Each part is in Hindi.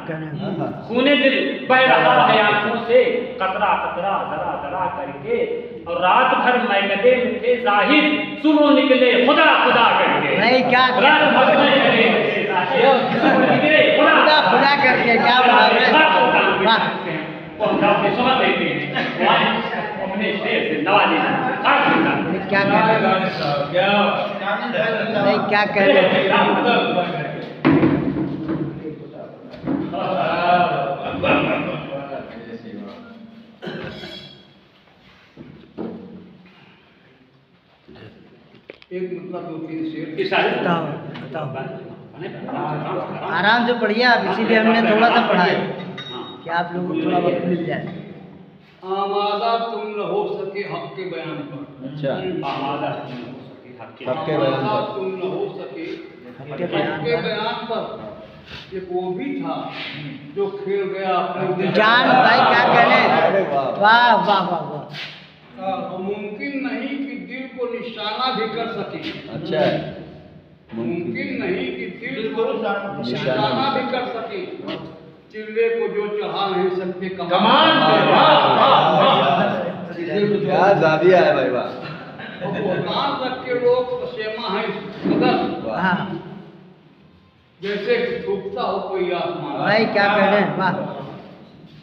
कहने हैं। खूने दिल बह रहा है आंखों से कतरा कतरा जरा जरा करके, और रात भर मैकदे में थे जाहिर, सुबह निकले खुदा खुदा करके। भाई क्या रात भर मैकदे में थे जाहिर, सुबह निकले खुदा खुदा करके क्या मुहावरे। वाह समझ लेते हैं अपने शेर से नवाजी क्या कह रहे नहीं क्या कह रहे एक मतलब 2-3 शेर बताओ बताओ आराम से पढ़िए आप, इसीलिए हमने थोड़ा सा पढ़ा है कि आप लोगों को थोड़ा वक्त मिल जाए। आमादा तुम न हो सके हक के बयान पर। अच्छा आमादा हक के बयान आमादा पर। तुम न हो सके हक हक के बयान के पर। बयान पर। एक वो भी था जो खेल गया अपने जान भाई क्या कहने। अरे वाह। वाह वाह वाह वाह। मुमकिन नहीं कि दिल को निशाना भी कर सके। अच्छा मुमकिन नहीं कि दिल को निशाना भी कर सके। चिल्ले को जो चढ़ा नहीं सकते कमान पे। क्या जादिया है भाई वाह। कान रख के लोग पसेमा है मगर हाँ जैसे कि थूकता हो कोई आसमान। भाई क्या कह रहे हैं। वाह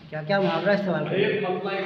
क्या क्या मुहावरा इस्तेमाल कर रहे हैं। एक मतलब एक